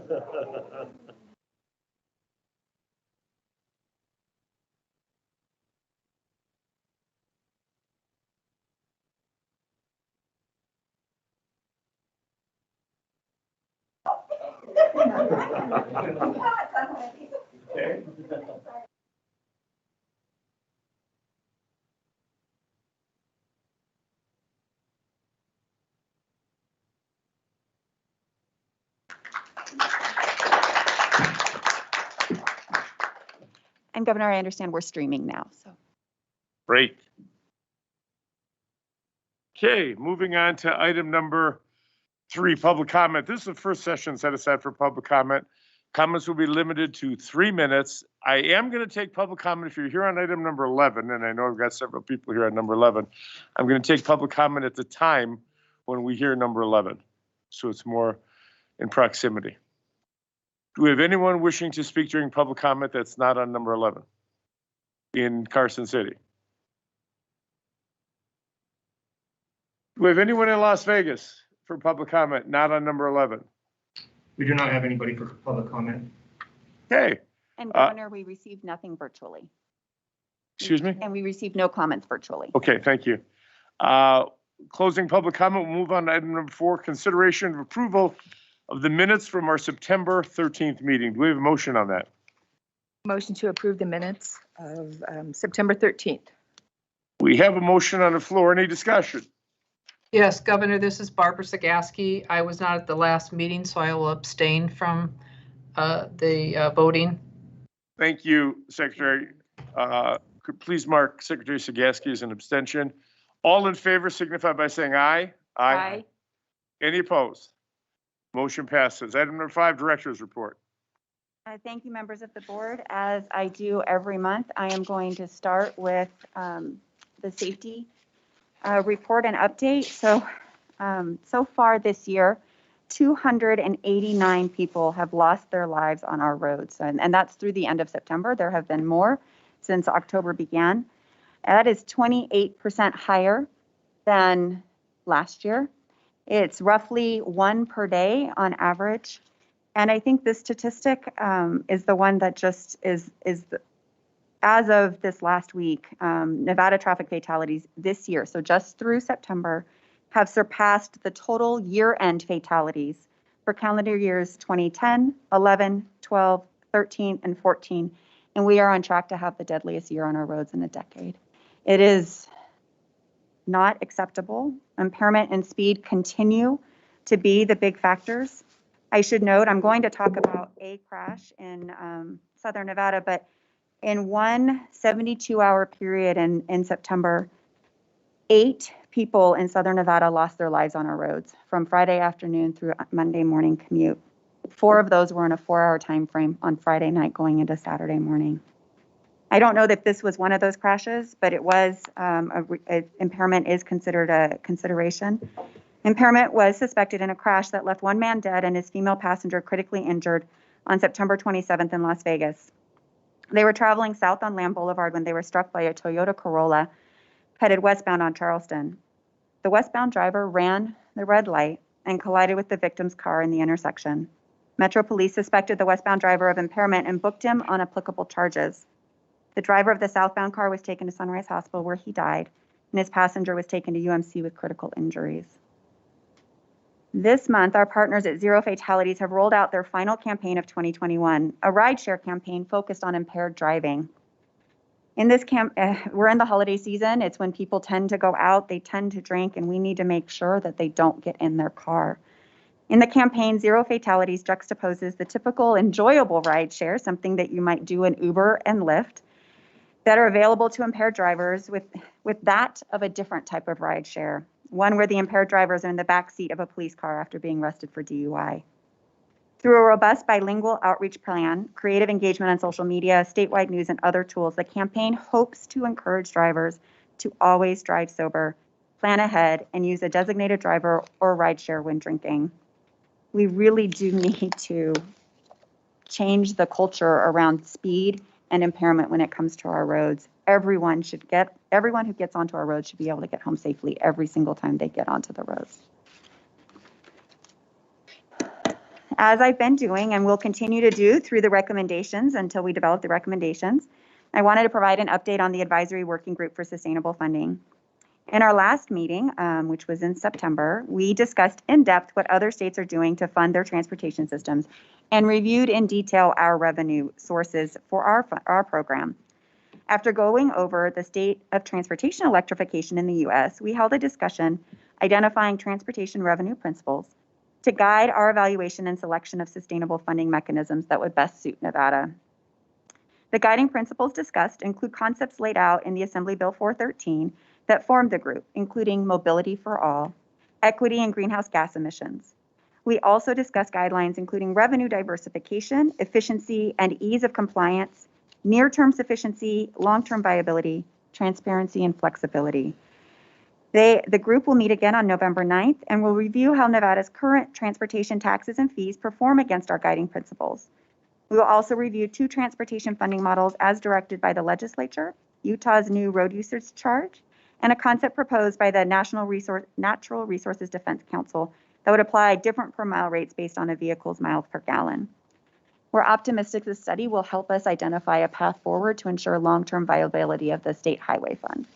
Okay. And Governor, I understand we're streaming now, so. Great. Okay, moving on to item number 3, public comment. This is the first session set aside for public comment. Comments will be limited to 3 minutes. I am going to take public comment if you're here on item number 11, and I know I've got several people here on number 11. I'm going to take public comment at the time when we hear number 11, so it's more in proximity. Do we have anyone wishing to speak during public comment that's not on number 11 in Carson City? Do we have anyone in Las Vegas for public comment, not on number 11? We do not have anybody for public comment. Okay. And Governor, we received nothing virtually. Excuse me? And we received no comments virtually. Okay, thank you. Closing public comment, we'll move on to item number 4, consideration of approval of the minutes from our September 13th meeting. Do we have a motion on that? Motion to approve the minutes of September 13th. We have a motion on the floor. Any discussion? Yes, Governor, this is Barbara Sagaski. I was not at the last meeting, so I will abstain from the voting. Thank you, Secretary. Could please mark Secretary Sagaski as an abstention. All in favor signify by saying aye. Aye. Any opposed? Motion passes. Item number 5, Director's Report. Thank you, members of the board. As I do every month, I am going to start with the safety report and update. So far this year, 289 people have lost their lives on our roads, and that's through the end of September. There have been more since October began. That is 28% higher than last year. It's roughly 1 per day on average. And I think this statistic is the one that just is as of this last week, Nevada traffic fatalities this year, so just through September, have surpassed the total year-end fatalities for calendar years 2010, 11, 12, 13, and 14. And we are on track to have the deadliest year on our roads in a decade. It is not acceptable. Impairment and speed continue to be the big factors. I should note, I'm going to talk about a crash in Southern Nevada, but in one 72-hour period in September, 8 people in Southern Nevada lost their lives on our roads from Friday afternoon through Monday morning commute. 4 of those were in a 4-hour time frame on Friday night going into Saturday morning. I don't know that this was one of those crashes, but it was, impairment is considered a consideration. Impairment was suspected in a crash that left 1 man dead and his female passenger critically injured on September 27th in Las Vegas. They were traveling south on Lamb Boulevard when they were struck by a Toyota Corolla headed westbound on Charleston. The westbound driver ran the red light and collided with the victim's car in the intersection. Metro Police suspected the westbound driver of impairment and booked him on applicable charges. The driver of the southbound car was taken to Sunrise Hospital where he died, and his passenger was taken to UMC with critical injuries. This month, our partners at Zero Fatalities have rolled out their final campaign of 2021, a rideshare campaign focused on impaired driving. In this we're in the holiday season. It's when people tend to go out, they tend to drink, and we need to make sure that they don't get in their car. In the campaign, Zero Fatalities juxtaposes the typical enjoyable rideshare, something that you might do in Uber and Lyft, that are available to impaired drivers with that of a different type of rideshare, one where the impaired drivers are in the back seat of a police car after being arrested for DUI. Through a robust bilingual outreach plan, creative engagement on social media, statewide news, and other tools, the campaign hopes to encourage drivers to always drive sober, plan ahead, and use a designated driver or rideshare when drinking. We really do need to change the culture around speed and impairment when it comes to our roads. Everyone who gets onto our roads should be able to get home safely every single time they get onto the roads. As I've been doing and will continue to do through the recommendations until we develop the recommendations, I wanted to provide an update on the Advisory Working Group for Sustainable Funding. In our last meeting, which was in September, we discussed in depth what other states are doing to fund their transportation systems and reviewed in detail our revenue sources for our program. After going over the state of transportation electrification in the U.S., we held a discussion identifying transportation revenue principles to guide our evaluation and selection of sustainable funding mechanisms that would best suit Nevada. The guiding principles discussed include concepts laid out in the Assembly Bill 413 that formed the group, including mobility for all, equity and greenhouse gas emissions. We also discussed guidelines including revenue diversification, efficiency and ease of compliance, near-term sufficiency, long-term viability, transparency, and flexibility. The group will meet again on November 9th and will review how Nevada's current transportation taxes and fees perform against our guiding principles. We will also review 2 transportation funding models as directed by the legislature, Utah's new road usage charge, and a concept proposed by the Natural Resources Defense Council that would apply different per mile rates based on a vehicle's miles per gallon. We're optimistic this study will help us identify a path forward to ensure long-term viability of the state highway fund.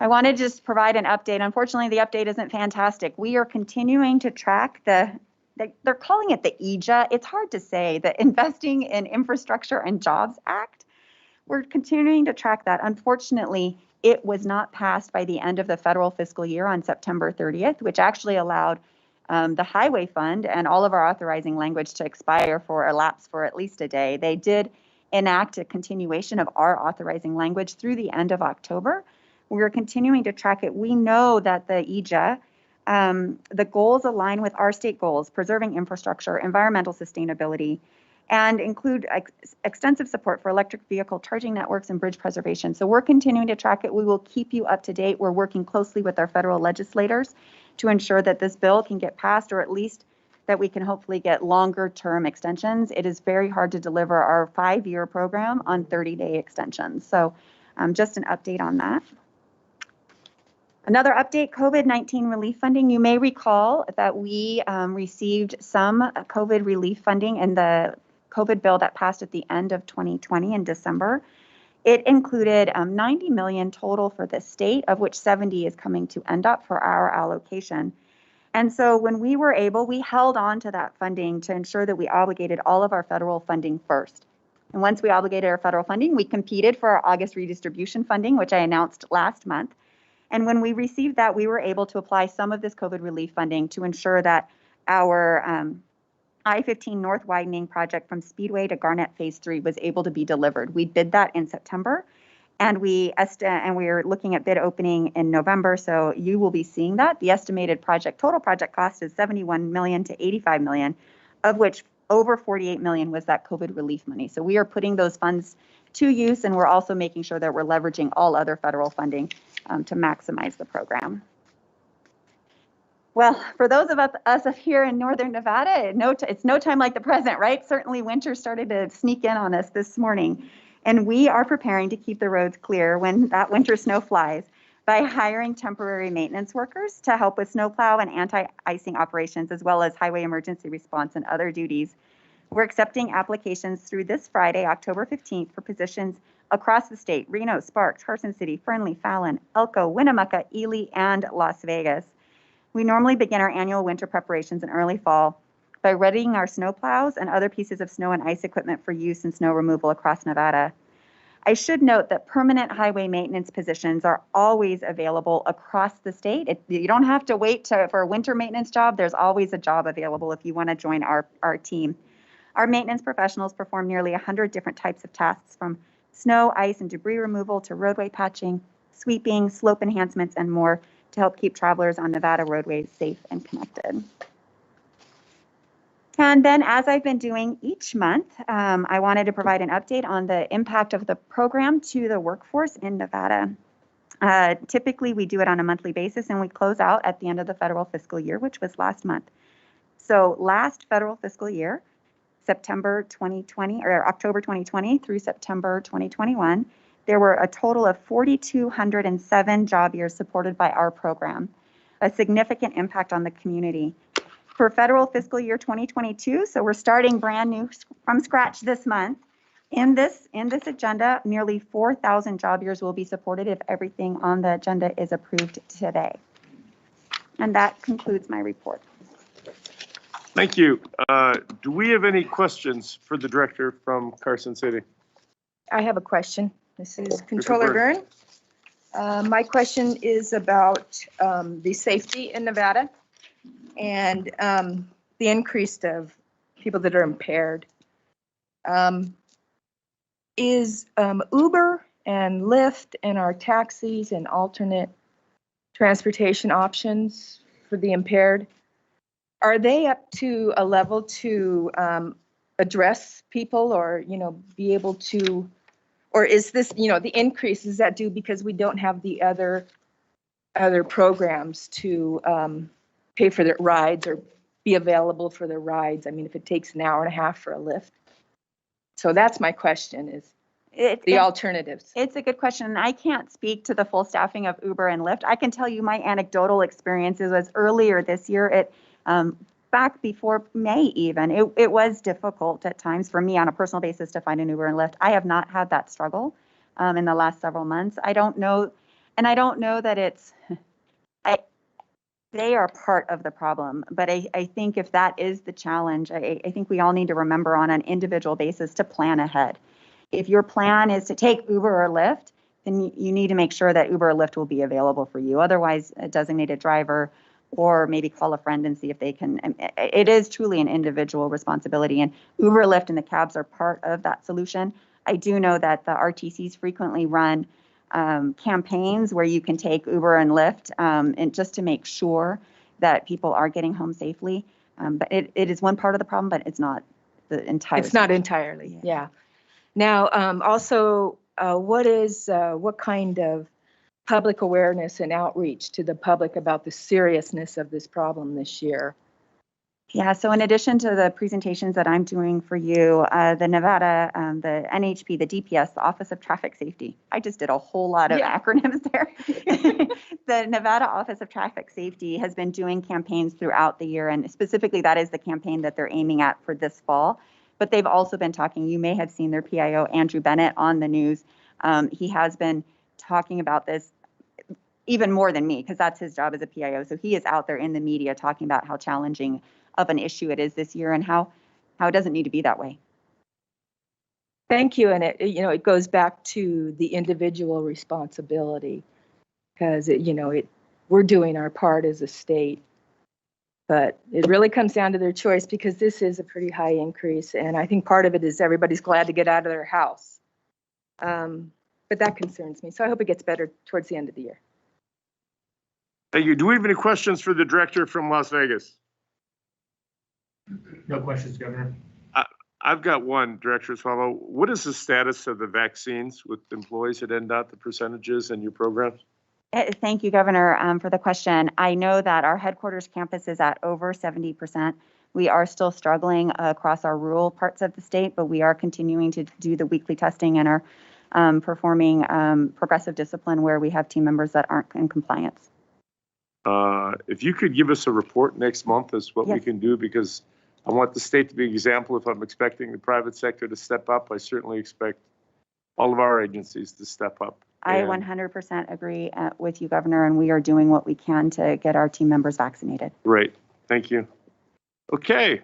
I wanted to just provide an update. Unfortunately, the update isn't fantastic. We are continuing to track they're calling it the EJA. It's hard to say, the Investing in Infrastructure and Jobs Act. We're continuing to track that. Unfortunately, it was not passed by the end of the federal fiscal year on September 30th, which actually allowed the highway fund and all of our authorizing language to expire for a lapse for at least a day. They did enact a continuation of our authorizing language through the end of October. We're continuing to track it. We know that the EJA, the goals align with our state goals, preserving infrastructure, environmental sustainability, and include extensive support for electric vehicle charging networks and bridge preservation. So we're continuing to track it. We will keep you up to date. We're working closely with our federal legislators to ensure that this bill can get passed, or at least that we can hopefully get longer term extensions. It is very hard to deliver our 5-year program on 30-day extensions. So just an update on that. Another update, COVID-19 relief funding. You may recall that we received some COVID relief funding in the COVID bill that passed at the end of 2020 in December. It included $90 million total for the state, of which 70 is coming to NDOT for our allocation. And so when we were able, we held on to that funding to ensure that we obligated all of our federal funding first. And once we obligated our federal funding, we competed for our August redistribution funding, which I announced last month. And when we received that, we were able to apply some of this COVID relief funding to ensure that our I-15 North widening project from Speedway to Garnett Phase 3 was able to be delivered. We bid that in September, and we are looking at bid opening in November, so you will be seeing that. The estimated total project cost is $71 million to $85 million, of which over $48 million was that COVID relief money. So we are putting those funds to use, and we're also making sure that we're leveraging all other federal funding to maximize the program. Well, for those of us up here in Northern Nevada, it's no time like the present, right? Certainly winter started to sneak in on us this morning, and we are preparing to keep the roads clear when that winter snow flies by hiring temporary maintenance workers to help with snowplow and anti-icing operations, as well as highway emergency response and other duties. We're accepting applications through this Friday, October 15th, for positions across the state: Reno, Sparks, Carson City, Fernley, Fallon, Elko, Winnemucca, Ely, and Las Vegas. We normally begin our annual winter preparations in early fall by readying our snowplows and other pieces of snow and ice equipment for use in snow removal across Nevada. I should note that permanent highway maintenance positions are always available across the state. You don't have to wait for a winter maintenance job. There's always a job available if you want to join our team. Our maintenance professionals perform nearly 100 different types of tasks, from snow, ice, and debris removal to roadway patching, sweeping, slope enhancements, and more, to help keep travelers on Nevada roadways safe and connected. And then, as I've been doing each month, I wanted to provide an update on the impact of the program to the workforce in Nevada. Typically, we do it on a monthly basis, and we close out at the end of the federal fiscal year, which was last month. So last federal fiscal year, September 2020 or October 2020 through September 2021, there were a total of 4,207 job years supported by our program, a significant impact on the community. for federal fiscal year 2022. So we're starting brand new from scratch this month. In this agenda, nearly 4,000 job years will be supported if everything on the agenda is approved today. And that concludes my report. Thank you. Do we have any questions for the director from Carson City? I have a question. This is Controller Byrne. Byrne. My question is about the safety in Nevada and the increase of people that are impaired. Is Uber and Lyft and our taxis and alternate transportation options for the impaired, are they up to a level to address people or, be able to, or is this, the increase, is that due because we don't have the other programs to pay for their rides or be available for their rides? I mean, if it takes an hour and a half for a Lyft. So that's my question, is the alternatives. It's a good question. And I can't speak to the full staffing of Uber and Lyft. I can tell you my anecdotal experiences was earlier this year. Back before May even, it was difficult at times for me on a personal basis to find an Uber and Lyft. I have not had that struggle in the last several months. I don't know that it's, they are part of the problem, but I think if that is the challenge, I think we all need to remember on an individual basis to plan ahead. If your plan is to take Uber or Lyft, then you need to make sure that Uber or Lyft will be available for you. Otherwise, a designated driver, or maybe call a friend and see if they can. It is truly an individual responsibility, and Uber, Lyft, and the cabs are part of that solution. I do know that the RTCs frequently run campaigns where you can take Uber and Lyft, and just to make sure that people are getting home safely. But it is one part of the problem, but it's not the entire. It's not entirely, yeah. Now, also, what kind of public awareness and outreach to the public about the seriousness of this problem this year? Yeah, so in addition to the presentations that I'm doing for you, the Nevada, the NHP, the DPS, the Office of Traffic Safety, I just did a whole lot of acronyms there. The Nevada Office of Traffic Safety has been doing campaigns throughout the year, and specifically that is the campaign that they're aiming at for this fall. But they've also been talking, you may have seen their PIO, Andrew Bennett, on the news. He has been talking about this even more than me, because that's his job as a PIO. So he is out there in the media talking about how challenging of an issue it is this year and how it doesn't need to be that way. Thank you. And it goes back to the individual responsibility, because we're doing our part as a state, but it really comes down to their choice, because this is a pretty high increase. And I think part of it is everybody's glad to get out of their house. But that concerns me. So I hope it gets better towards the end of the year. Thank you. Do we have any questions for the director from Las Vegas? No questions, Governor. I've got one, Director Swallow. What is the status of the vaccines with employees at NDOT, the percentages and your programs? Thank you, Governor, for the question. I know that our headquarters campus is at over 70%. We are still struggling across our rural parts of the state, but we are continuing to do the weekly testing and are performing progressive discipline where we have team members that aren't in compliance. If you could give us a report next month as what we Yes. can do, because I want the state to be an example. If I'm expecting the private sector to step up, I certainly expect all of our agencies to step up. I And- 100% agree with you, Governor, and we are doing what we can to get our team members vaccinated. Great, thank you. Okay,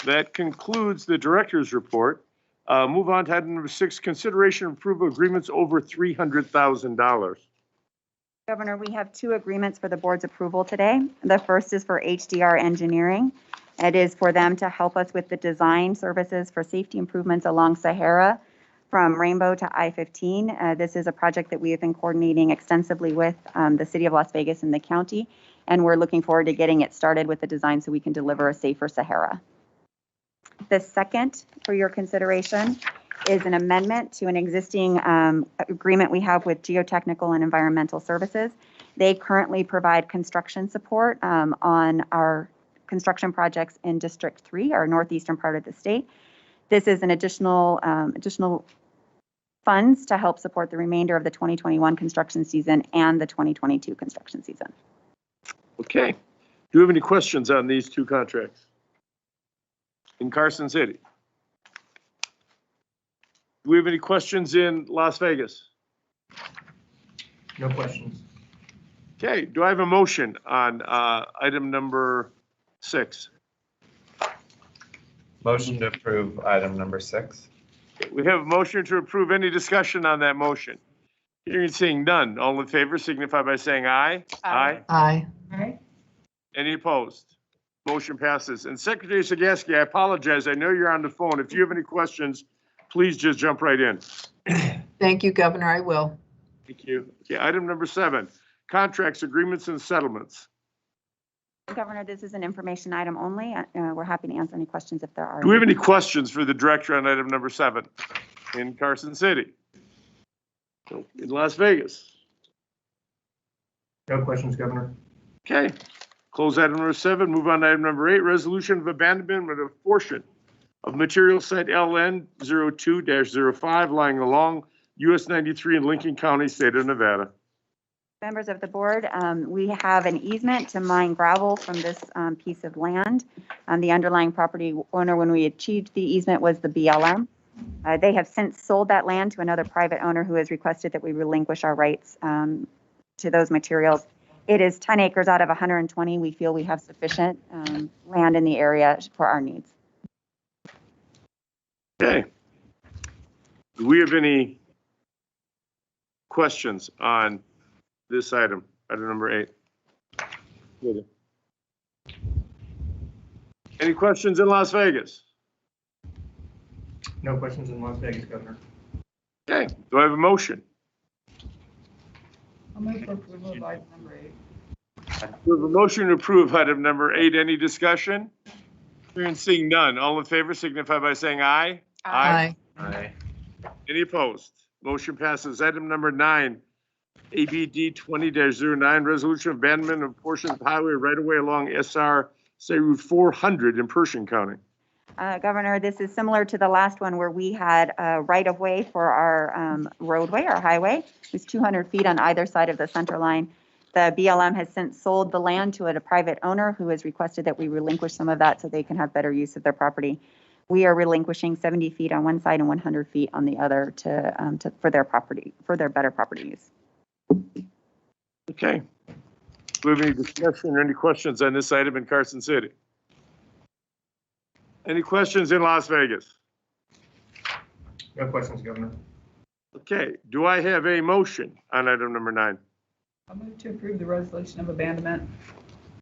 that concludes the director's report. Move on to item number 6, consideration and approval agreements over $300,000. Governor, we have 2 agreements for the board's approval today. The first is for HDR Engineering. It is for them to help us with the design services for safety improvements along Sahara from Rainbow to I-15. This is a project that we have been coordinating extensively with the city of Las Vegas and the county, and we're looking forward to getting it started with the design so we can deliver a safer Sahara. The second for your consideration is an amendment to an existing agreement we have with Geotechnical and Environmental Services. They currently provide construction support on our construction projects in District 3, our northeastern part of the state. This is an additional funds to help support the remainder of the 2021 construction season and the 2022 construction season. Okay, Do we have any questions on these two contracts? In Carson City? Do we have any questions in Las Vegas? No questions. Okay, do I have a motion on item number 6? Motion to approve item number 6. We have a motion to approve. Any discussion on that motion? Hearing and seeing none. All in favor signify by saying aye. Aye. Aye. Aye. Any opposed? Motion passes. And Secretary Sagaski, I apologize. I know you're on the phone. If you have any questions, please just jump right in. Thank you, Governor, I will. Thank you. Okay, item number 7, contracts, agreements, and settlements. Governor, this is an information item only. We're happy to answer any questions if there are. Do we have any questions for the director on item number 7 in Carson City? In Las Vegas? No questions, Governor. Okay, close item number 7, move on to item number 8, resolution of abandonment of a portion of material site LN 02-05 lying along US 93 in Lincoln County, state of Nevada. Members of the board, we have an easement to mine gravel from this piece of land. The underlying property owner, when we achieved the easement, was the BLM. They have since sold that land to another private owner who has requested that we relinquish our rights to those materials. It is 10 acres out of 120. We feel we have sufficient land in the area for our needs. Okay. Do we have any questions on this item number 8? Good. Any questions in Las Vegas? No questions in Las Vegas, Governor. Okay, do I have a motion? I'll move for approval of item number 8. We have a motion to approve item number 8. Any discussion? Hearing seeing none. All in favor signify by saying aye. Aye. Aye. Any opposed? Motion passes. Item number 9, ABD 20-09, resolution of abandonment of portions of highway right-of-way along SR State Route 400 in Pershing County. Governor, this is similar to the last one where we had a right-of-way for our roadway, our highway. It was 200 feet on either side of the center line. The BLM has since sold the land to a private owner who has requested that we relinquish some of that so they can have better use of their property. We are relinquishing 70 feet on one side and 100 feet on the other for their property, for their better property use. Okay. Do we have any discussion or any questions on this item in Carson City? Any questions in Las Vegas? No questions, Governor. Okay, do I have a motion on item number 9? I'll move to approve the resolution of abandonment.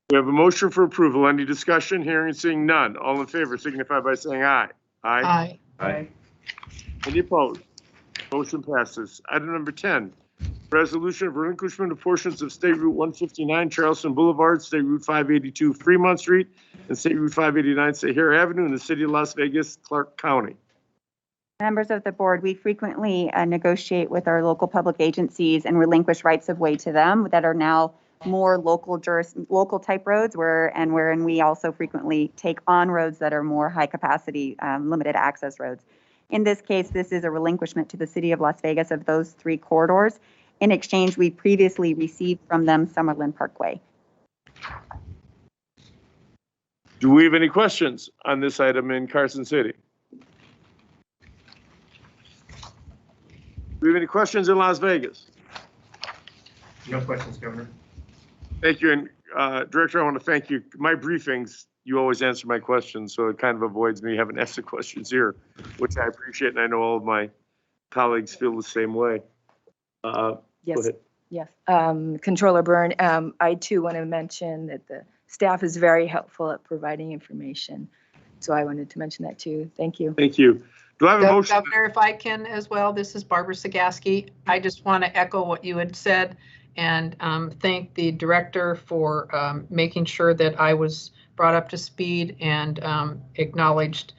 We have a motion for approval. Any discussion? Hearing and seeing none. All in favor signify by saying aye. Aye. Aye. Any opposed? Motion passes. Item number 10, resolution of relinquishment of portions of State Route 159 Charleston Boulevard, State Route 582 Fremont Street, and State Route 589 Sahara Avenue in the city of Las Vegas, Clark County. Members of the board, we frequently negotiate with our local public agencies and relinquish rights of way to them that are now more local type roads wherein we also frequently take on roads that are more high capacity, limited access roads. In this case, this is a relinquishment to the city of Las Vegas of those 3 corridors. In exchange, we previously received from them Summerlin Parkway. Do we have any questions on this item in Carson City? Do we have any questions in Las Vegas? No questions, Governor. Thank you. And Director, I want to thank you. My briefings, you always answer my questions, so it kind of avoids me having to ask the questions here, which I appreciate, and I know all of my colleagues feel the same way. Go Yes. ahead. Yes. Controller Byrne, I too want to mention that the staff is very helpful at providing information. So I wanted to mention that too. Thank you. Thank you. Do I have a motion? Governor, if I can as well, this is Barbara Sagaski. I just want to echo what you had said and thank the director for making sure that I was brought up to speed and acknowledged.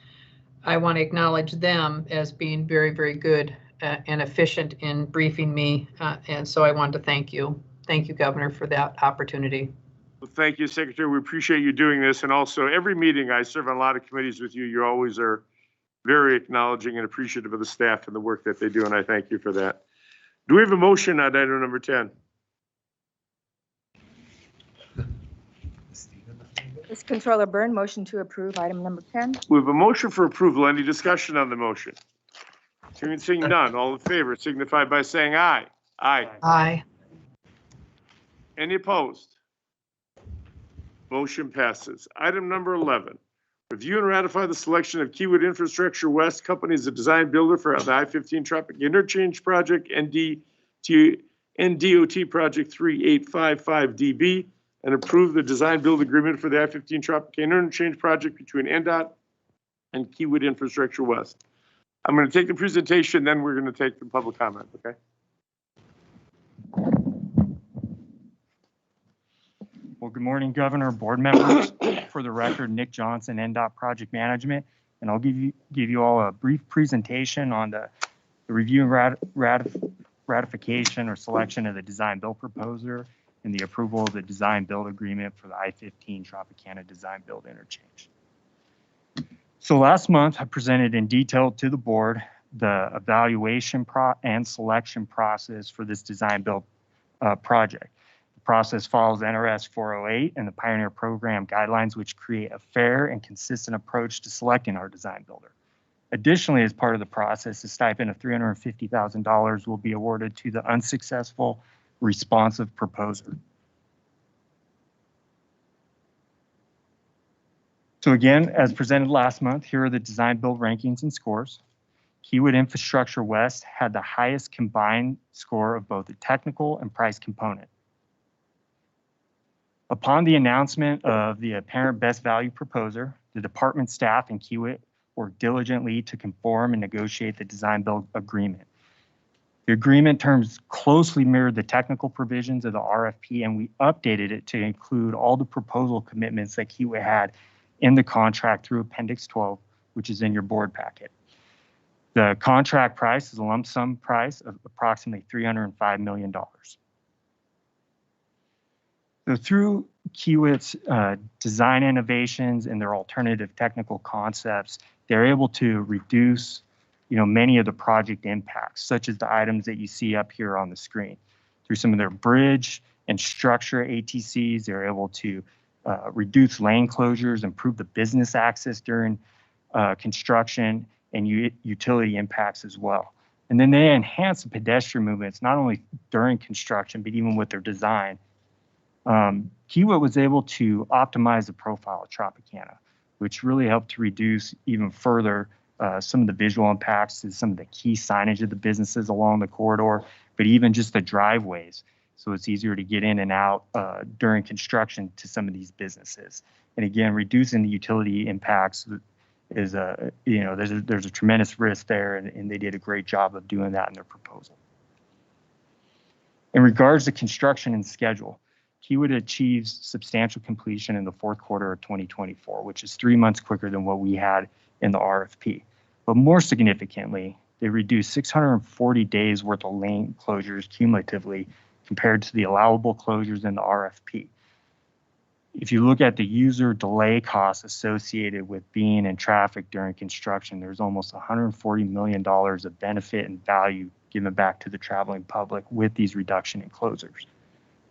I want to acknowledge them as being very, very good and efficient in briefing me. And so I wanted to thank you. Thank you, Governor, for that opportunity. Well, thank you, Secretary. We appreciate you doing this. And also, every meeting, I serve on a lot of committees with you. You always are very acknowledging and appreciative of the staff and the work that they do, and I thank you for that. Do we have a motion on item number 10? This Controller Byrne, motion to approve item number 10. We have a motion for approval. Any discussion on the motion? Hearing and seeing none. All in favor signify by saying aye. Aye. Aye. Any opposed? Motion passes. Item number 11, review and ratify the selection of Keywood Infrastructure West Company as the design builder for the I-15 Traffic Interchange Project, NDOT Project 3855DB, and approve the design build agreement for the I-15 Traffic Interchange Project between NDOT and Keywood Infrastructure West. I'm going to take the presentation, then we're going to take the public comment, okay? Well, good morning, Governor, board members. For the record, Nick Johnson, NDOT Project Management, and I'll give you all a brief presentation on the review and ratification or selection of the design build proposer and the approval of the design build agreement for the I-15 Tropicana design build interchange. So last month, I presented in detail to the board the evaluation and selection process for this design build project. The process follows NRS 408 and the Pioneer Program guidelines, which create a fair and consistent approach to selecting our design builder. Additionally, as part of the process, a stipend of $350,000 will be awarded to the unsuccessful responsive proposer. So again, as presented last month, here are the design build rankings and scores. Keywood Infrastructure West had the highest combined score of both the technical and price component. Upon the announcement of the apparent best value proposer, the department staff and Keywood worked diligently to conform and negotiate the design build agreement. The agreement terms closely mirrored the technical provisions of the RFP, and we updated it to include all the proposal commitments that Keywood had in the contract through Appendix 12, which is in your board packet. The contract price is a lump sum price of approximately $305 million. So through Keywood's design innovations and their alternative technical concepts, they're able to reduce, many of the project impacts, such as the items that you see up here on the screen. Through some of their bridge and structure ATCs, they're able to reduce lane closures, improve the business access during construction, and utility impacts as well. And then they enhance the pedestrian movements, not only during construction, but even with their design. Keywood was able to optimize the profile of Tropicana, which really helped to reduce even further some of the visual impacts to some of the key signage of the businesses along the corridor, but even just the driveways. So it's easier to get in and out during construction to some of these businesses. And again, reducing the utility impacts is there's a tremendous risk there, and they did a great job of doing that in their proposal. In regards to construction and schedule, Keywood achieves substantial completion in the fourth quarter of 2024, which is 3 months quicker than what we had in the RFP. But more significantly, they reduced 640 days worth of lane closures cumulatively compared to the allowable closures in the RFP. If you look at the user delay costs associated with being in traffic during construction, there's almost $140 million of benefit and value given back to the traveling public with these reduction in closures.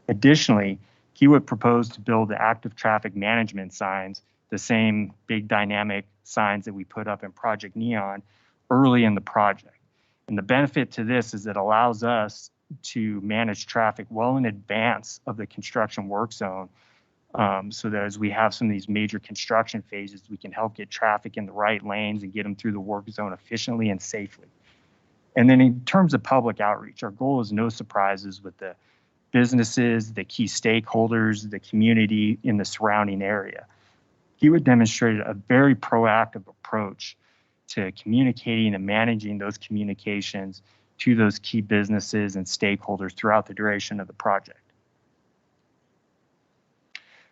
Additionally, Keywood proposed to build the active traffic management signs, the same big dynamic signs that we put up in Project Neon, early in the project. And the benefit to this is it allows us to manage traffic well in advance of the construction work zone, so that as we have some of these major construction phases, we can help get traffic in the right lanes and get them through the work zone efficiently and safely. And then in terms of public outreach, our goal is no surprises with the businesses, the key stakeholders, the community in the surrounding area. Keywood demonstrated a very proactive approach to communicating and managing those communications to those key businesses and stakeholders throughout the duration of the project.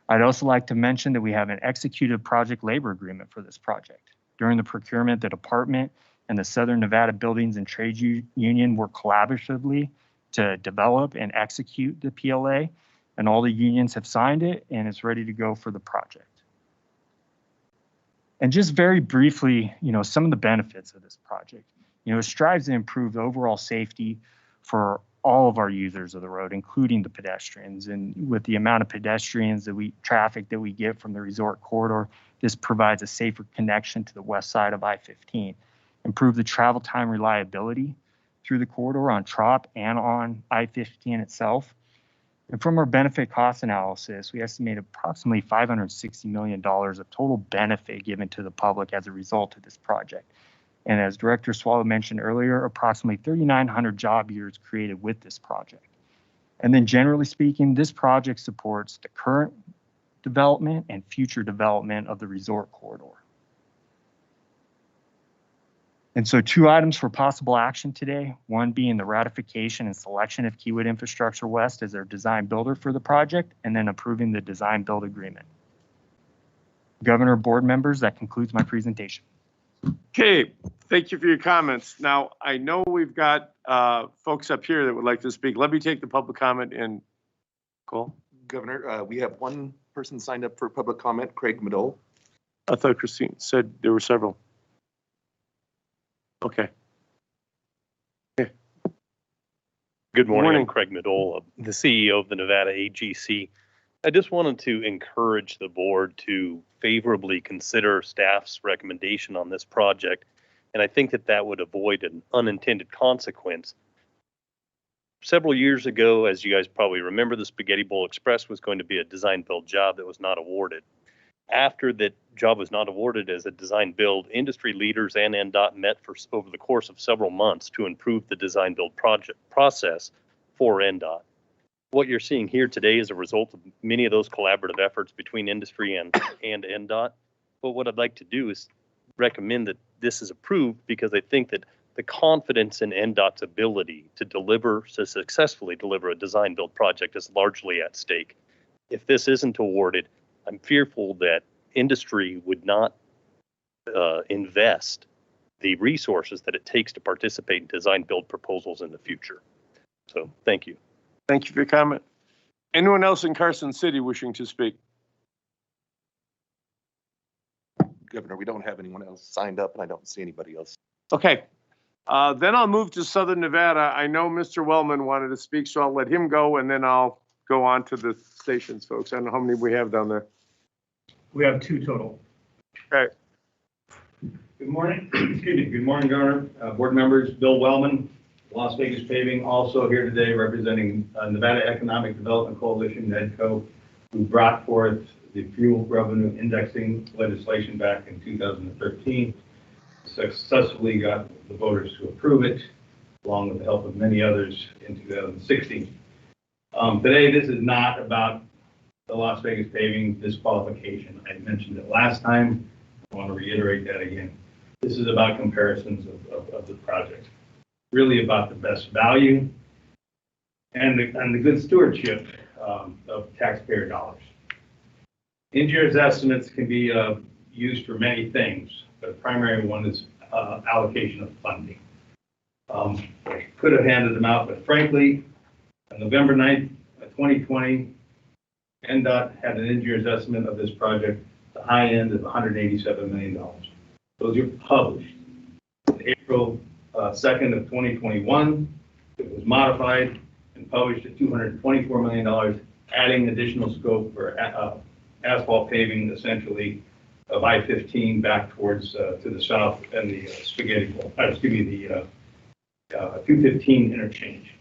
I'd also like to mention that we have an executed project labor agreement for this project. During the procurement, the department and the Southern Nevada Buildings and Trades Union worked collaboratively to develop and execute the PLA, and all the unions have signed it and it's ready to go for the project. And just very briefly, some of the benefits of this project. It strives to improve the overall safety for all of our users of the road, including the pedestrians. And with the amount of pedestrians traffic that we get from the resort corridor, this provides a safer connection to the west side of I-15, improve the travel time reliability through the corridor on TROP and on I-15 itself. And from our benefit cost analysis, we estimate approximately $560 million of total benefit given to the public as a result of this project. And as Director Swallow mentioned earlier, approximately 3,900 job years created with this project. And then generally speaking, this project supports the current development and future development of the resort corridor. And so 2 items for possible action today, one being the ratification and selection of Kiewit Infrastructure West as their design builder for the project, and then approving the design build agreement. Governor, board members, that concludes my presentation. Okay, thank you for your comments. Now, I know we've got folks up here that would like to speak. Let me take the public comment in. Cole? Governor, we have one person signed up for public comment, Craig Madole. I thought Christine said there were several. Okay. Good morning. Morning. I'm Craig Madole, the CEO of the Nevada AGC. I just wanted to encourage the board to favorably consider staff's recommendation on this project. And I think that that would avoid an unintended consequence. Several years ago, as you guys probably remember, the Spaghetti Bowl Express was going to be a design build job that was not awarded. After that job was not awarded as a design build, industry leaders and NDOT met over the course of several months to improve the design build process for NDOT. What you're seeing here today is a result of many of those collaborative efforts between industry and NDOT. But what I'd like to do is recommend that this is approved because I think that the confidence in NDOT's ability to successfully deliver a design build project is largely at stake. If this isn't awarded, I'm fearful that industry would not invest the resources that it takes to participate in design build proposals in the future. So thank you. Thank you for your comment. Anyone else in Carson City wishing to speak? Governor, we don't have anyone else signed up and I don't see anybody else. Okay. Then I'll move to Southern Nevada. I know Mr. Wellman wanted to speak, so I'll let him go and then I'll go on to the stations, folks. I don't know how many we have down there. We have 2 total. Okay. Good morning. Excuse me. Good morning, Governor, board members. Bill Wellman, Las Vegas Paving, also here today representing Nevada Economic Development Coalition, NEDCO, who brought forth the fuel revenue indexing legislation back in 2013. Successfully got the voters to approve it, along with the help of many others in 2016. Today, this is not about the Las Vegas paving disqualification. I mentioned it last time. I want to reiterate that again. This is about comparisons of the project. Really about the best value and the good stewardship of taxpayer dollars. Engineers' estimates can be used for many things, but the primary one is allocation of funding. I could have handed them out, but frankly, on November 9th, 2020, NDOT had an engineer's estimate of this project, the high end of $187 million. Those are published. On April 2nd of 2021, it was modified and published at $224 million, adding additional scope for asphalt paving, essentially, of I-15 back towards to the south and the Spaghetti Bowl, the 215 interchange.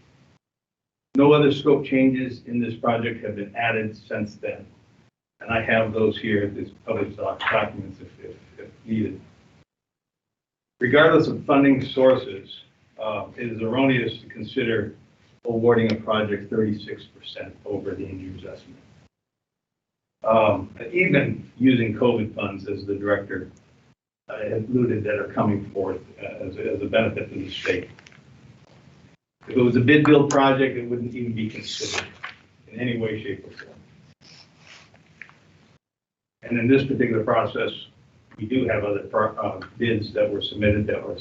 No other scope changes in this project have been added since then. And I have those here, these published documents if needed. Regardless of funding sources, it is erroneous to consider awarding a project 36% over the engineer's estimate. Even using COVID funds, as the director alluded, that are coming forth as a benefit to the state. If it was a bid build project, it wouldn't even be considered in any way, shape, or form. And in this particular process, we do have other bids that were submitted that were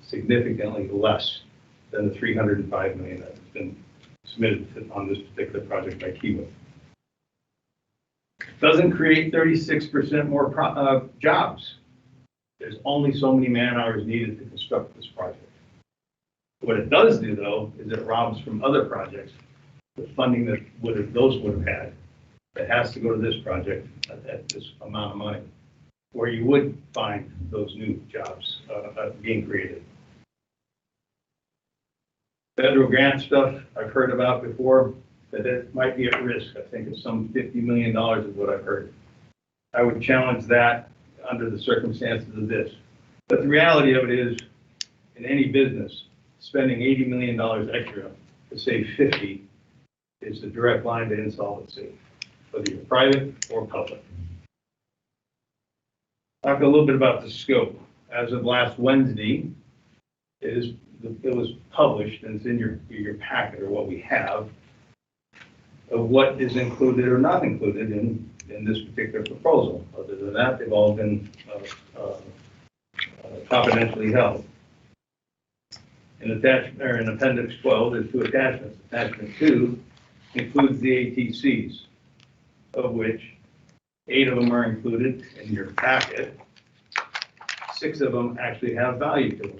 significantly less than the $305 million that has been submitted on this particular project by Kiewit. Doesn't create 36% more jobs. There's only so many man hours needed to construct this project. What it does do, though, is it robs from other projects the funding that those would have had. That has to go to this project at this amount of money, where you would find those new jobs being created. Federal grant stuff I've heard about before, that it might be at risk. I think it's some $50 million is what I've heard. I would challenge that under the circumstances of this. But the reality of it is, in any business, spending $80 million extra to save 50 is the direct line to insolvency, whether you're private or public. Talk a little bit about the scope. As of last Wednesday, it was published, and it's in your packet, or what we have, of what is included or not included in this particular proposal. Other than that, they've all been confidentially held. In Appendix 12, there's 2 attachments. Attachment 2 includes the ATCs, of which 8 of them are included in your packet. 6 of them actually have value to them.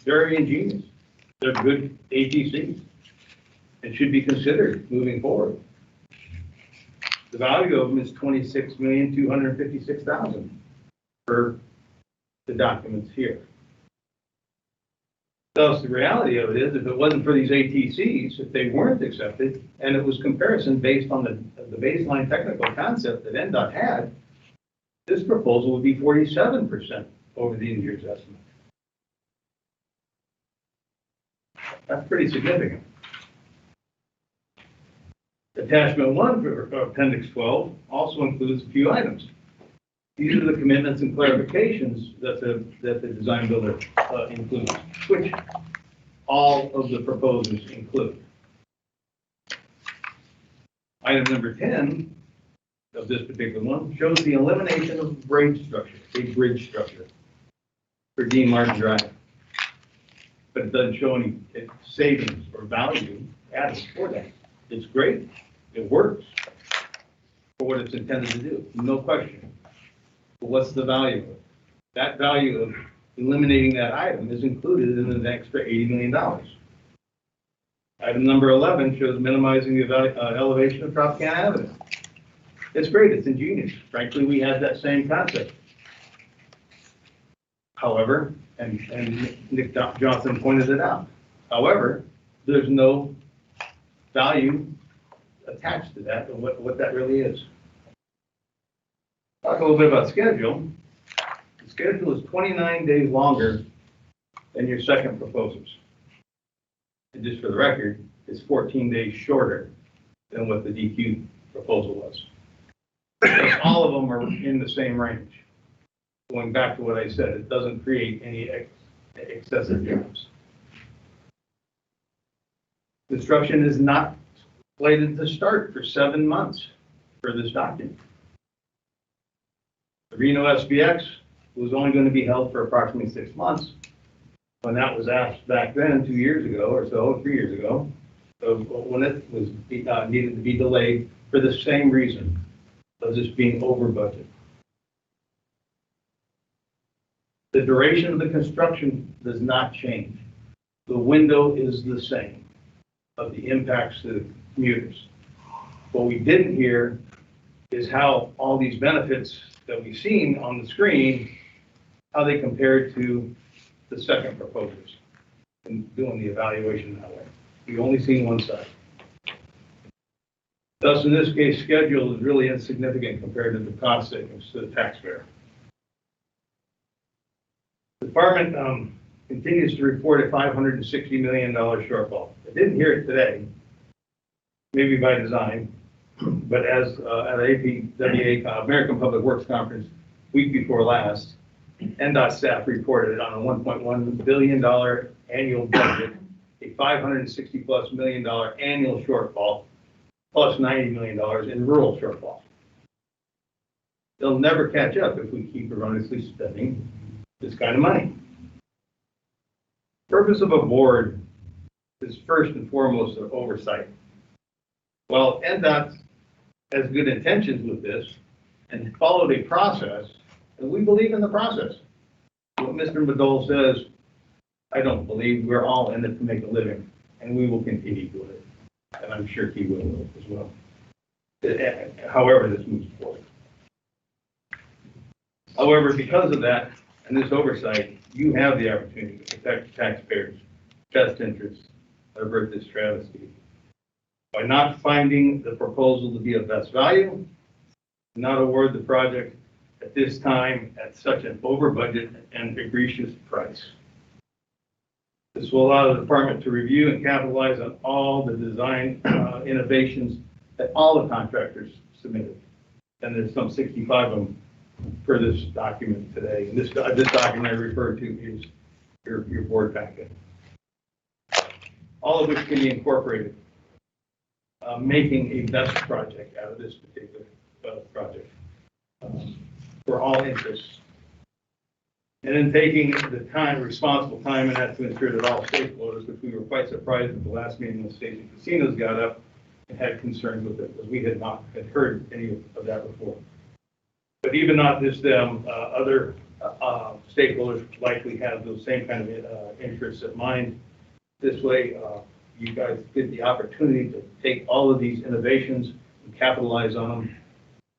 Very ingenious. They're good ATCs and should be considered moving forward. The value of them is $26,256,000 for the documents here. Thus, the reality of it is, if it wasn't for these ATCs, if they weren't accepted, and it was comparison based on the baseline technical concept that NDOT had, this proposal would be 47% over the engineer's estimate. That's pretty significant. Attachment 1 for Appendix 12 also includes a few items. These are the commitments and clarifications that the design builder includes, which all of the proposals include. Item number 10 of this particular one shows the elimination of bridge structure for Dean Martin Drive. But it doesn't show any savings or value added for that. It's great. It works for what it's intended to do, no question. But what's the value of it? That value of eliminating that item is included in an extra $80 million. Item number 11 shows minimizing the elevation of Tropicana Avenue. It's great. It's ingenious. Frankly, we had that same concept. However, and Nick Johnson pointed it out. However, there's no value attached to that and what that really is. Talk a little bit about schedule. The schedule is 29 days longer than your second proposals. And just for the record, it's 14 days shorter than what the DQ proposal was. All of them are in the same range. Going back to what I said, it doesn't create any excessive jobs. Construction is not slated to start for 7 months for this document. The Reno SBX was only going to be held for approximately 6 months. When that was asked back then, 2 years ago or so, 3 years ago, when it was needed to be delayed for the same reason, of this being over budget. The duration of the construction does not change. The window is the same of the impacts to the commuters. What we didn't hear is how all these benefits that we've seen on the screen, how they compared to the second proposals and doing the evaluation that way. We've only seen one side. Thus, in this case, schedule is really insignificant compared to the cost savings to the taxpayer. The department continues to report a $560 million shortfall. I didn't hear it today, maybe by design, but as at APWA, American Public Works Conference, week before last, NDOT staff reported on a $1.1 billion annual budget, a $560+ million annual shortfall, plus $90 million in rural shortfall. They'll never catch up if we keep erroneously spending this kind of money. Purpose of a board is first and foremost an oversight. Well, NDOT has good intentions with this and followed a process, and we believe in the process. What Mr. Madole says, I don't believe we're all in it to make a living, and we will continue doing it. And I'm sure he will as well. However this moves forward. However, because of that and this oversight, you have the opportunity to protect taxpayers' best interests, avert this travesty. By not finding the proposal to be of best value, not award the project at this time at such an over budget and egregious price. This will allow the department to review and capitalize on all the design innovations that all the contractors submitted. And there's some 65 of them per this document today. And this document I referred to is your board packet. All of which can be incorporated, making a best project out of this particular project for all interests. And then taking the time, responsible time, and that to ensure that all stakeholders, which we were quite surprised at the last meeting when Station Casinos got up and had concerns with it, because we had not heard any of that before. But even not just them, other stakeholders likely have those same kind of interests in mind. This way, you guys get the opportunity to take all of these innovations and capitalize on them,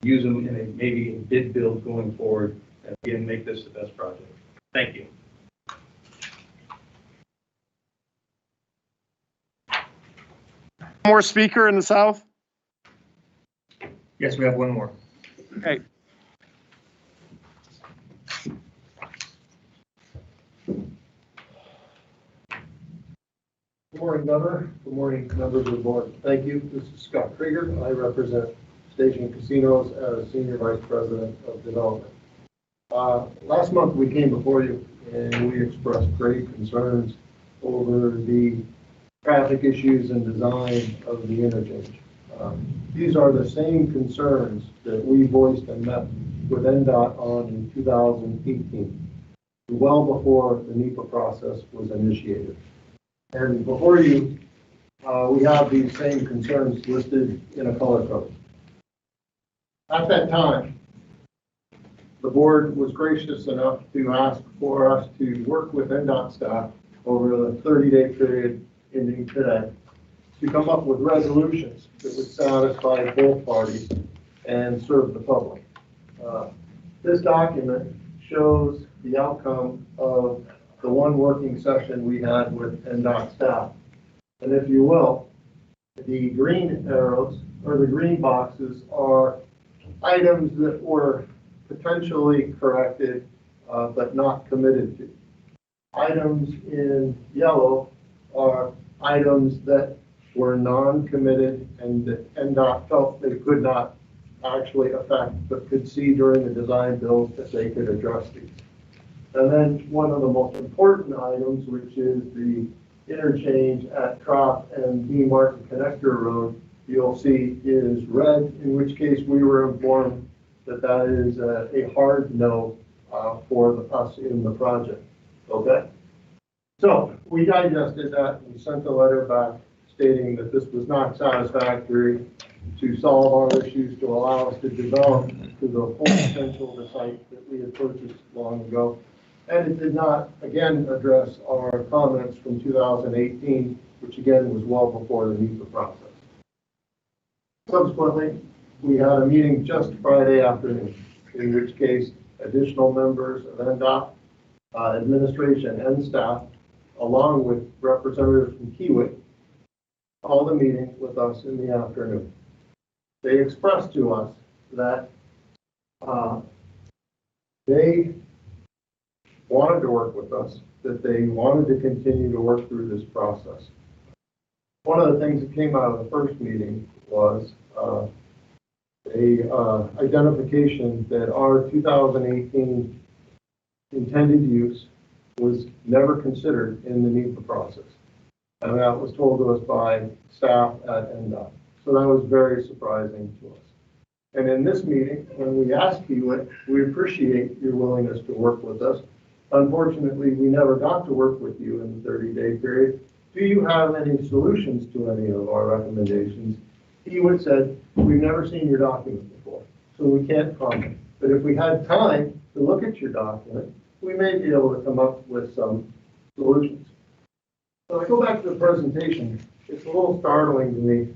use them in maybe a bid build going forward, and again, make this the best project. Thank you. More speaker in the south? Yes, we have one more. Okay. Good morning, Governor. Good morning, members of the board. Thank you. This is Scott Krieger. I represent Station Casinos as Senior Vice President of Development. Last month we came before you and we expressed great concerns over the traffic issues and design of the interchange. These are the same concerns that we voiced and met with NDOT on in 2018, well before the NEPA process was initiated. And before you, we have these same concerns listed in a color code. At that time, the board was gracious enough to ask for us to work with NDOT staff over the 30-day period ending today to come up with resolutions that would satisfy both parties and serve the public. This document shows the outcome of the one working session we had with NDOT staff. And if you will, the green arrows or the green boxes are items that were potentially corrected, but not committed to. Items in yellow are items that were non-committed and that NDOT felt they could not actually affect, but could see during the design build that they could address these. And then one of the most important items, which is the interchange at Trop and D Martin Connector Road, you'll see is red, in which case we were informed that that is a hard no for us in the project. Okay? So we digested that and sent a letter back stating that this was not satisfactory to solve our issues, to allow us to develop to the full potential of the site that we had purchased long ago. And it did not, again, address our comments from 2018, which again was well before the NEPA process. Subsequently, we had a meeting just Friday afternoon, in which case additional members of NDOT, administration and staff, along with representatives from Kiewit, held a meeting with us in the afternoon. They expressed to us that they wanted to work with us, that they wanted to continue to work through this process. One of the things that came out of the first meeting was identification that our 2018 intended use was never considered in the NEPA process. And that was told to us by staff at NDOT. So that was very surprising to us. And in this meeting, when we asked you, we appreciate your willingness to work with us. Unfortunately, we never got to work with you in the 30-day period. Do you have any solutions to any of our recommendations? He would said, we've never seen your document before, so we can't comment. But if we had time to look at your document, we may be able to come up with some solutions. So I go back to the presentation. It's a little startling to me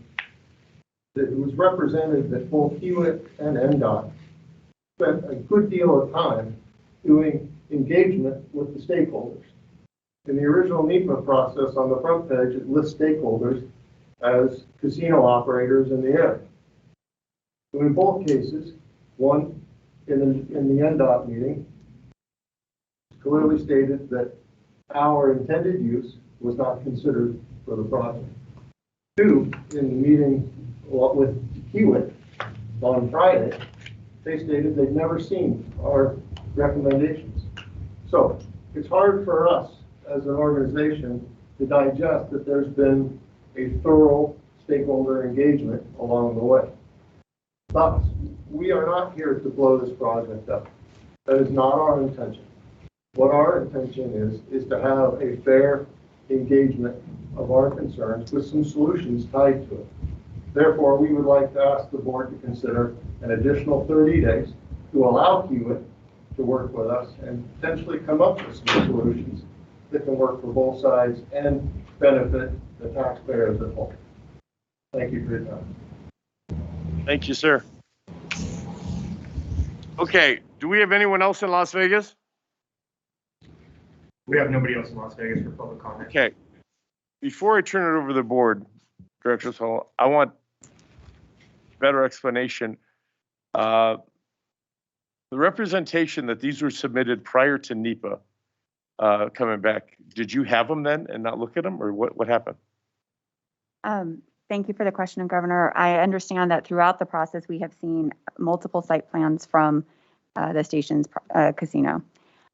that it was represented that both Hewitt and NDOT spent a good deal of time doing engagement with the stakeholders. In the original NEPA process on the front page, it lists stakeholders as casino operators in the area. So in both cases, one in the NDOT meeting clearly stated that our intended use was not considered for the project. Two, in the meeting with Hewitt on Friday, they stated they'd never seen our recommendations. So it's hard for us as an organization to digest that there's been a thorough stakeholder engagement along the way. Thus, we are not here to blow this project up. That is not our intention. What our intention is to have a fair engagement of our concerns with some solutions tied to it. Therefore, we would like to ask the board to consider an additional 30 days to allow Hewitt to work with us and potentially come up with some solutions that can work for both sides and benefit the taxpayers at home. Thank you for your time. Thank you, sir. Okay, do we have anyone else in Las Vegas? We have nobody else in Las Vegas for public comment. Okay. Before I turn it over to the board, Director Swallow, I want better explanation. The representation that these were submitted prior to NEPA coming back, did you have them then and not look at them, or what happened? Thank you for the question, Governor. I understand that throughout the process, we have seen multiple site plans from the station's casino.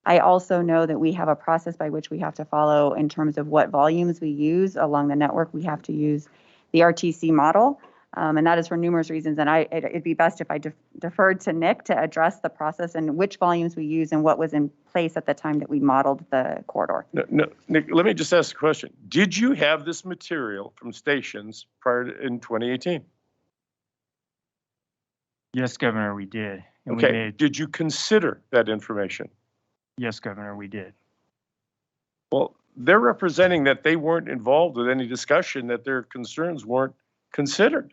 I also know that we have a process by which we have to follow in terms of what volumes we use along the network. We have to use the RTC model, and that is for numerous reasons. And it'd be best if I deferred to Nick to address the process and which volumes we use and what was in place at the time that we modeled the corridor. No, Nick, let me just ask a question. Did you have this material from stations prior to, in 2018? Yes, Governor, we did. And Okay, did you consider that information? Yes, Governor, we did. Well, they're representing that they weren't involved with any discussion, that their concerns weren't considered.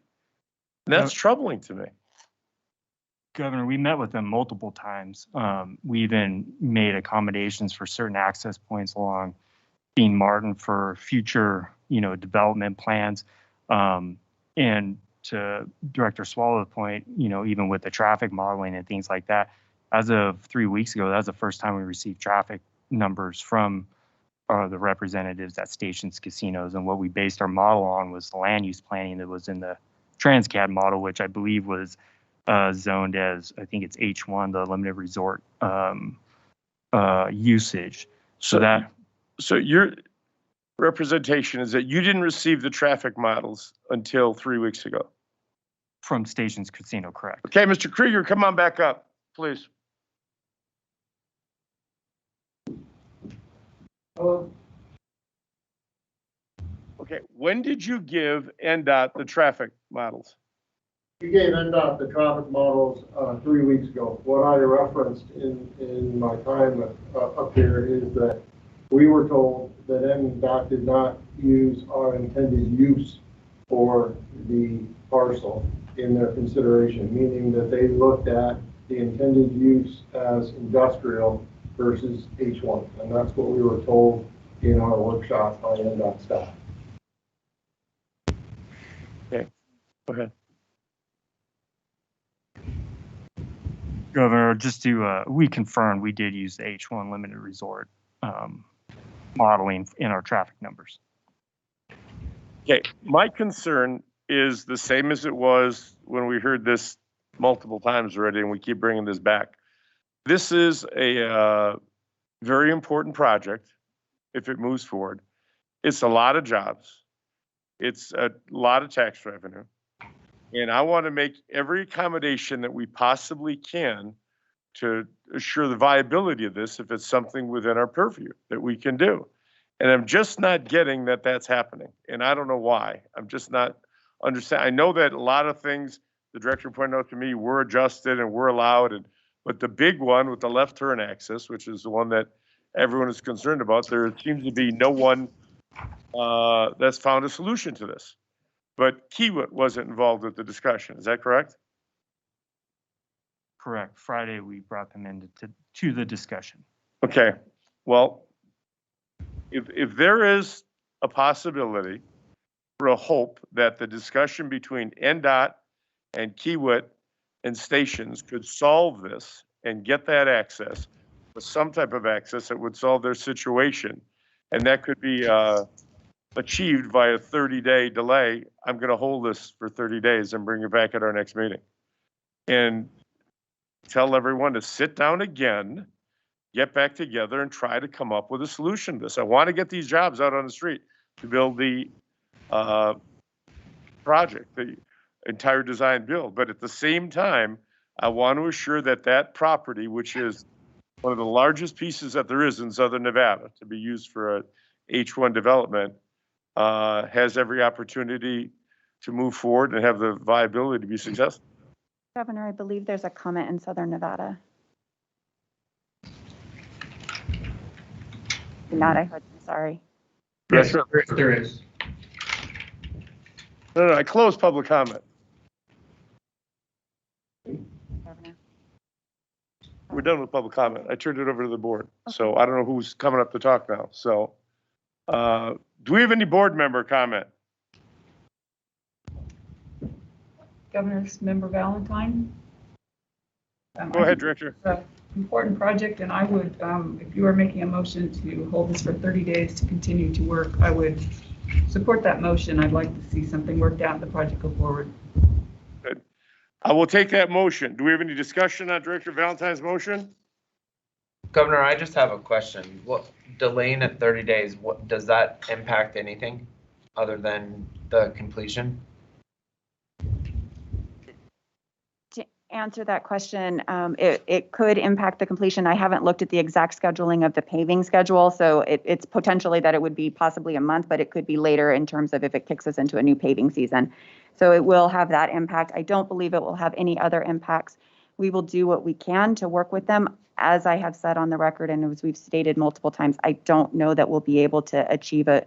And that's troubling to me. Governor, we met with them multiple times. We even made accommodations for certain access points along Dean Martin for future, development plans. And to Director Swallow's point, even with the traffic modeling and things like that, as of 3 weeks ago, that was the first time we received traffic numbers from the representatives at stations, casinos, and what we based our model on was the land use planning that was in the Transcad model, which I believe was zoned as, I think it's H1, the limited resort usage. So your representation is that you didn't receive the traffic models until 3 weeks ago? From stations, casino, correct. Okay, Mr. Krieger, come on back up, please. Okay, when did you give NDOT the traffic models? We gave NDOT the traffic models 3 weeks ago. What I referenced in my time up here is that we were told that NDOT did not use our intended use for the parcel in their consideration, meaning that they looked at the intended use as industrial versus H1. And that's what we were told in our workshop by NDOT staff. Okay, go ahead. Governor, just to, we confirmed we did use the H1 limited resort modeling in our traffic numbers. Okay, my concern is the same as it was when we heard this multiple times already, and we keep bringing this back. This is a very important project if it moves forward. It's a lot of jobs. It's a lot of tax revenue. And I want to make every accommodation that we possibly can to assure the viability of this if it's something within our purview that we can do. And I'm just not getting that that's happening. And I don't know why. I'm just not understanding. I know that a lot of things the director pointed out to me were adjusted and were allowed. But the big one with the left turn access, which is the one that everyone is concerned about. There seems to be no one that's found a solution to this. But Kiewit wasn't involved with the discussion. Is that correct? Correct. Friday, we brought them into to the discussion. Okay. Well, if there is a possibility for a hope that the discussion between NDOT and Kiewit and stations could solve this and get that access with some type of access that would solve their situation, and that could be achieved by a 30-day delay, I'm going to hold this for 30 days and bring it back at our next meeting. And tell everyone to sit down again, get back together, and try to come up with a solution to this. I want to get these jobs out on the street to build the project, the entire design build. But at the same time, I want to assure that that property, which is one of the largest pieces that there is in Southern Nevada to be used for a H1 development, has every opportunity to move forward and have the viability to be successful. Governor, I believe there's a comment in Southern Nevada. Not, I heard, sorry. Yes, there is. No, I closed public comment. Governor. We're done with public comment. I turned it over to the board. So I don't know who's coming up to talk now. So do we have any board member comment? Governor's Member Valentine. Go ahead, Director. It's an important project, and I would, if you are making a motion to hold this for 30 days to continue to work, I would support that motion. I'd like to see something worked out and the project go forward. Good. I will take that motion. Do we have any discussion on Director Valentine's motion? Governor, I just have a question. What, delaying it 30 days, what does that impact anything other than the completion? To answer that question, it could impact the completion. I haven't looked at the exact scheduling of the paving schedule, so it's potentially that it would be possibly a month, but it could be later in terms of if it kicks us into a new paving season. So it will have that impact. I don't believe it will have any other impacts. We will do what we can to work with them. As I have said on the record, and as we've stated multiple times, I don't know that we'll be able to achieve a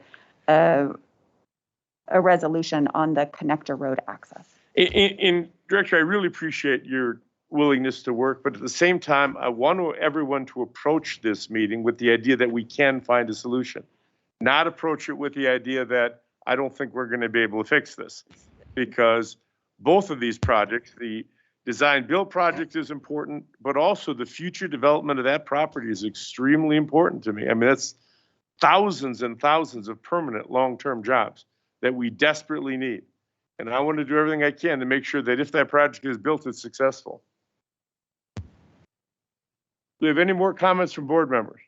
resolution on the connector road access. In Director, I really appreciate your willingness to work, but at the same time, I want everyone to approach this meeting with the idea that we can find a solution, not approach it with the idea that I don't think we're going to be able to fix this, because both of these projects, the design build project is important, but also the future development of that property is extremely important to me. I mean, that's thousands and thousands of permanent long-term jobs that we desperately need. And I want to do everything I can to make sure that if that project is built, it's successful. Do we have any more comments from board members?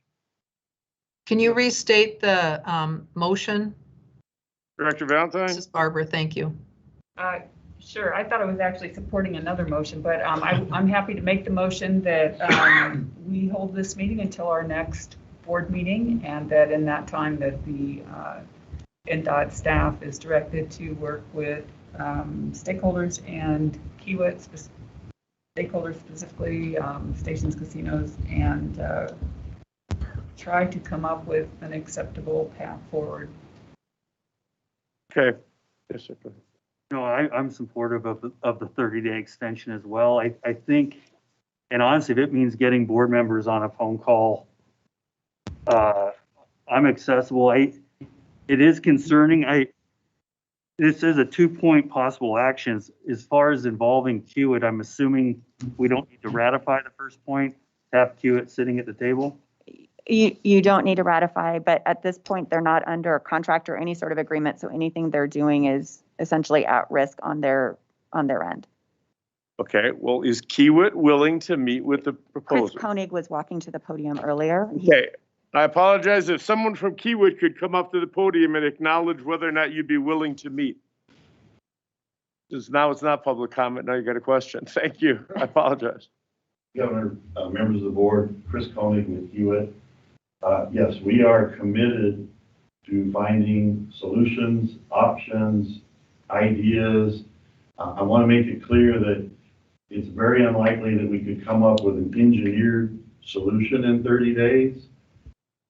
Can you restate the motion? Director Valentine? This is Barbara, thank you. Sure, I thought I was actually supporting another motion, but I'm happy to make the motion that we hold this meeting until our next board meeting, and that in that time that the NDOT staff is directed to work with stakeholders and Kiewit, stakeholders specifically, stations, casinos, and try to come up with an acceptable path forward. Okay. Yes, sir. No, I'm supportive of the 30-day extension as well. I think, and honestly, if it means getting board members on a phone call, I'm accessible. It is concerning. This is a 2-point possible actions. As far as involving Kiewit, I'm assuming we don't need to ratify the first point, have Kiewit sitting at the table. You don't need to ratify, but at this point, they're not under a contract or any sort of agreement. So anything they're doing is essentially at risk on their end. Okay, well, is Kiewit willing to meet with the proposal? Chris Koenig was walking to the podium earlier. Okay, I apologize. If someone from Kiewit could come up to the podium and acknowledge whether or not you'd be willing to meet. Because now it's not public comment, now you got a question. Thank you, I apologize. Governor, members of the board, Chris Koenig with Kiewit. Yes, we are committed to finding solutions, options, ideas. I want to make it clear that it's very unlikely that we could come up with an engineered solution in 30 days.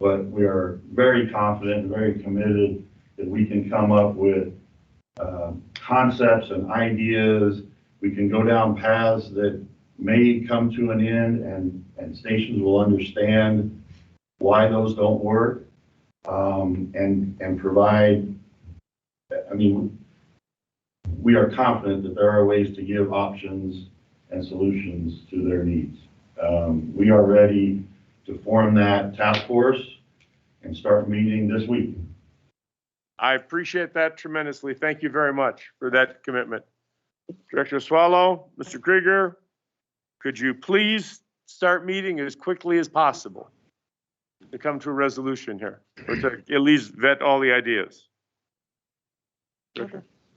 but we are very confident and very committed that we can come up with concepts and ideas. We can go down paths that may come to an end, and stations will understand why those don't work, and provide, I mean, we are confident that there are ways to give options and solutions to their needs. We are ready to form that task force and start meeting this week. I appreciate that tremendously. Thank you very much for that commitment. Director Swallow, Mr. Krieger, could you please start meeting as quickly as possible to come to a resolution here, or to at least vet all the ideas?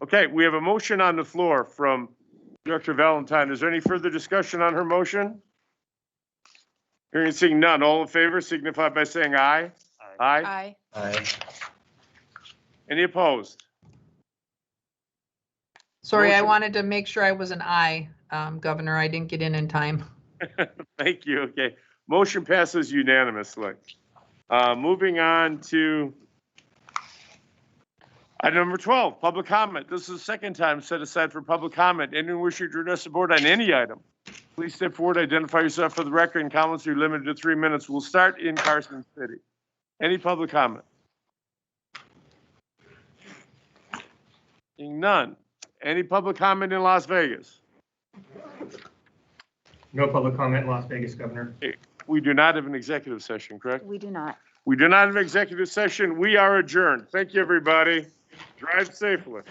Okay, we have a motion on the floor from Director Valentine. Is there any further discussion on her motion? Hearing and seeing none, all in favor signify by saying aye. Aye. Aye. Any opposed? Sorry, I Motion- wanted to make sure I was an aye, Governor. I didn't get in time. Thank you. Okay. Motion passes unanimously. Moving on to item number 12, public comment. This is the second time set aside for public comment. Anyone wishing to address the board on any item, please step forward, identify yourself for the record, and comments are limited to 3 minutes. We'll start in Carson City. Any public comment? Seeing none. Any public comment in Las Vegas? No public comment in Las Vegas, Governor. We do not have an executive session, correct? We do not. We do not have an executive session. We are adjourned. Thank you, everybody. Drive safely.